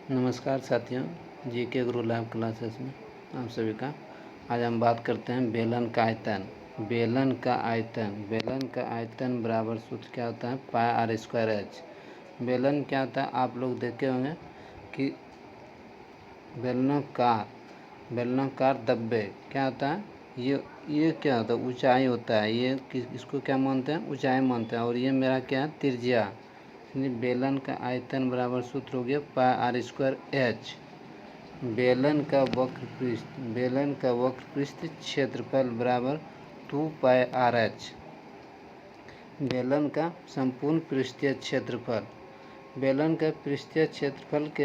नमस्कार साथियों, जीके गुरु lab classes में आप सभी का। आज हम बात करते हैं बेलन का आयतन। बेलन का आयतन बराबर सूत्र क्या होता है? Pi are square H. बेलन क्या होता है? आप लोग देखे होंगे कि बेलनाकार दब्बे क्या होता है? ये क्या होता है? ऊंचाई होता है। ये इसको क्या मानते हैं? ऊंचाई मानते हैं। और ये मेरा क्या है? त्रिज्या। बेलन का आयतन बराबर सूत्र हो गया पाई आर स्क्वायर एच। बेलन का वक्र पृष्ठ क्षेत्रफल बराबर 2 पाई आर एच। बेलन का संपूर्ण पृष्ठीय क्षेत्रफल, बेलन का पृष्ठीय क्षेत्रफल के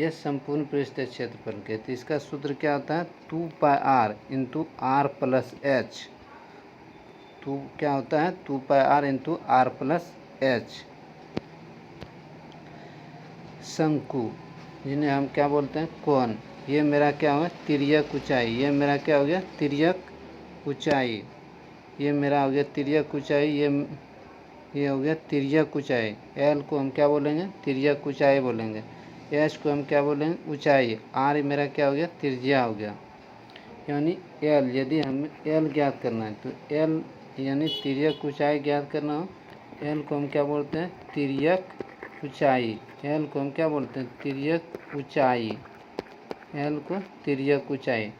यह संपूर्ण पृष्ठीय क्षेत्रफल के, तो इसका सूत्र क्या होता है? 2 pi r into r plus h. क्या होता है? 2 pi r into r plus h. शंकु, जिन्हें हम क्या बोलते हैं? कोण। ये मेरा क्या होगा? तिर्यक ऊंचाई। ये मेरा क्या हो गया? तिर्यक ऊंचाई। ये मेरा हो गया तिर्यक ऊंचाई। ये हो गया तिर्यक ऊंचाई। एल को हम क्या बोलेंगे? तिर्यक ऊंचाई बोलेंगे। एच को हम क्या बोलेंगे? ऊंचाई। आर मेरा क्या हो गया? त्रिज्या हो गया। यानी एल, यदि हमें एल ज्ञात करना है तो एल यानी तिर्यक ऊंचाई ज्ञात करना हो, एल को हम क्या बोलते हैं? तिर्यक ऊंचाई। एल को हम क्या बोलते हैं? तिर्यक ऊंचाई। एल को तिर्यक ऊंचाई।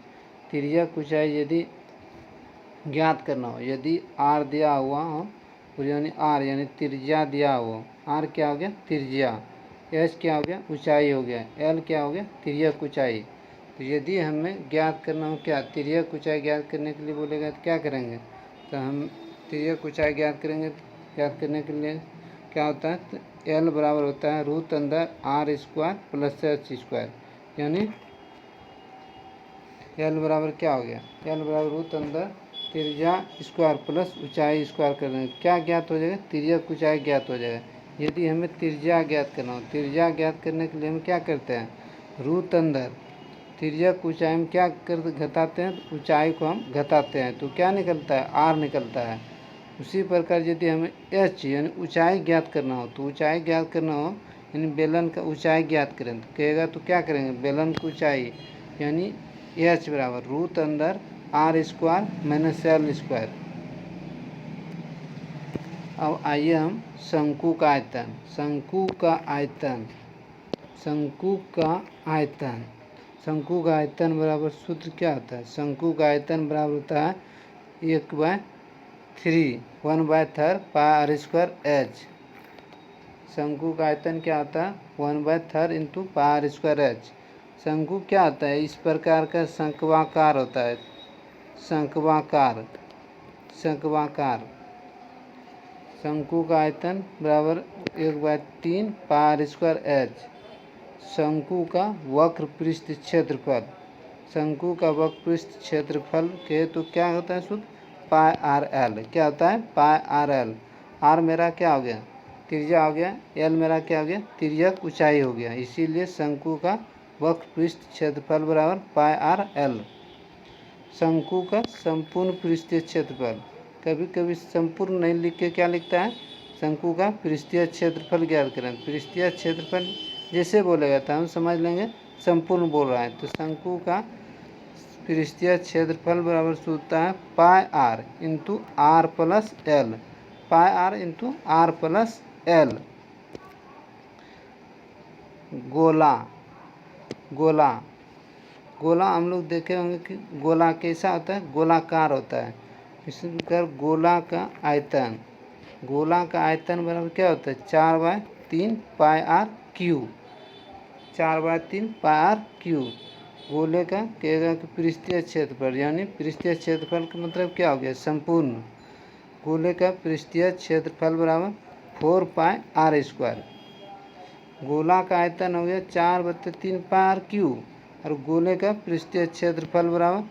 तिर्यक ऊंचाई यदि ज्ञात करना हो, यदि आर दिया हुआ हो, यानी आर यानी त्रिज्या दिया हो, आर क्या हो गया? त्रिज्या। एच क्या हो गया? ऊंचाई हो गया। एल क्या हो गया? तिर्यक ऊंचाई। तो यदि हमें ज्ञात करना हो क्या? तिर्यक ऊंचाई ज्ञात करने के लिए बोलेगा तो क्या करेंगे? तो हम तिर्यक ऊंचाई ज्ञात करेंगे। ज्ञात करने के लिए क्या होता है? तो एल बराबर होता है रूट अंदर R square plus H square. यानी एल बराबर क्या हो गया? एल बराबर रूट अंदर त्रिज्या स्क्वायर प्लस ऊंचाई स्क्वायर कर देंगे। क्या ज्ञात हो जाएगा? तिर्यक ऊंचाई ज्ञात हो जाएगा। यदि हमें त्रिज्या ज्ञात करना हो, त्रिज्या ज्ञात करने के लिए हम क्या करते हैं? रूट अंदर तिर्यक ऊंचाई में क्या कर घटाते हैं? ऊंचाई को हम घटाते हैं तो क्या निकलता है? आर निकलता है। उसी प्रकार यदि हमें एच यानी ऊंचाई ज्ञात करना हो, तो ऊंचाई ज्ञात करना हो यानी बेलन का ऊंचाई ज्ञात करें तो कहेगा तो क्या करेंगे? बेलन की ऊंचाई यानी एच बराबर रूट अंदर R square minus L square. अब आइए हम शंकु का आयतन। शंकु का आयतन शंकु का आयतन बराबर सूत्र क्या होता है? शंकु का आयतन बराबर होता है 1/3 पाई आर स्क्वायर एच। शंकु का आयतन क्या होता है? 1/3 into pi are square H. शंकु क्या होता है? इस प्रकार का शंक्वाकार होता है। शंक्वाकार शंकु का आयतन बराबर 1/3 पाई आर स्क्वायर एच। शंकु का वक्र पृष्ठ क्षेत्रफल, शंकु का वक्र पृष्ठ क्षेत्रफल के तो क्या होता है सूत्र? पाई आर एल। क्या होता है? Pi R L. आर मेरा क्या हो गया? त्रिज्या हो गया। एल मेरा क्या हो गया? तिर्यक ऊंचाई हो गया। इसीलिए शंकु का वक्र पृष्ठ क्षेत्रफल बराबर पाई आर एल। शंकु का संपूर्ण पृष्ठीय क्षेत्रफल, कभी कभी संपूर्ण नहीं लिख के क्या लिखता है? शंकु का पृष्ठीय क्षेत्रफल ज्ञात करें। पृष्ठीय क्षेत्रफल जैसे बोलेगा तो हम समझ लेंगे संपूर्ण बोल रहा है। तो शंकु का पृष्ठीय क्षेत्रफल बराबर सूत्र है pi r into r plus l. Pi r into r plus l. गोला हम लोग देखे होंगे कि गोला कैसा होता है? गोलाकार होता है। इसी प्रकार गोला का आयतन बराबर क्या होता है? 4/3 pi r cube. 4/3 pi r cube. गोले का कहेगा कि पृष्ठीय क्षेत्रफल यानी पृष्ठीय क्षेत्रफल का मतलब क्या हो गया? संपूर्ण। गोले का पृष्ठीय क्षेत्रफल बराबर 4 पाई आर स्क्वायर। गोला का आयतन हो गया 4/3 पाई आर क्यू और गोले का पृष्ठीय क्षेत्रफल बराबर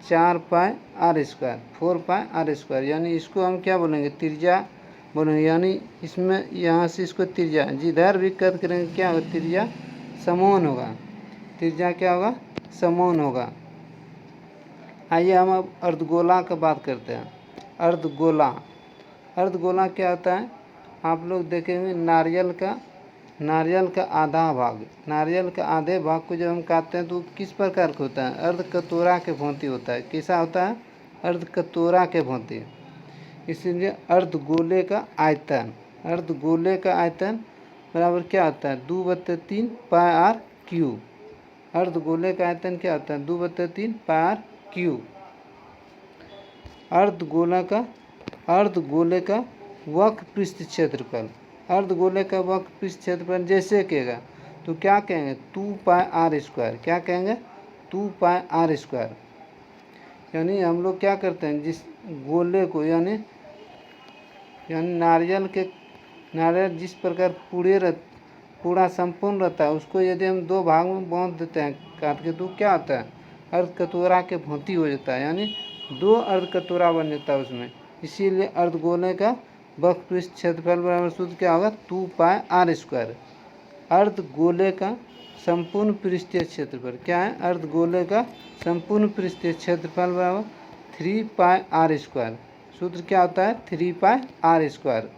4 pi are square, 4 pi are square. यानी इसको हम क्या बोलेंगे? त्रिज्या बोलेंगे। यानी इसमें यहाँ से इसको त्रिज्या जिधर भी कद करेंगे क्या होगा? त्रिज्या समान होगा। त्रिज्या क्या होगा? समान होगा। आइए हम अब अर्धगोला का बात करते हैं। अर्धगोला क्या होता है? आप लोग देखेंगे नारियल का आधा भाग, नारियल के आधे भाग को जब हम काटते हैं तो किस प्रकार का होता है? अर्ध कटोरा के भांति होता है। कैसा होता है? अर्ध कटोरा के भांति। इसीलिए अर्धगोले का आयतन, अर्धगोले का आयतन बराबर क्या होता है? 2/3 पाई आर क्यूब। अर्धगोले का आयतन क्या होता है? 2/3 पाई आर क्यूब। अर्धगोले का वक्र पृष्ठ क्षेत्रफल, अर्धगोले का वक्र पृष्ठ क्षेत्रफल जैसे कहेगा तो क्या कहेंगे? 2 पाई आर स्क्वायर। क्या कहेंगे? 2 पाई आर स्क्वायर। यानी हम लोग क्या करते हैं, जिस गोले को यानी नारियल जिस प्रकार पूरा संपूर्ण रहता है, उसको यदि हम 2 भाग में बांट देते हैं काट के, तो क्या होता है? अर्धकटोरा के भांति हो जाता है, यानी 2 अर्धकटोरा बन जाता है उसमें। इसीलिए अर्धगोले का वक्र पृष्ठ क्षेत्रफल बराबर सूत्र क्या होगा? 2 पाई आर स्क्वायर। अर्धगोले का संपूर्ण पृष्ठीय क्षेत्रफल क्या है? अर्धगोले का संपूर्ण पृष्ठीय क्षेत्रफल बराबर 3 पाई आर स्क्वायर। सूत्र क्या होता है? 3 पाई आर स्क्वायर।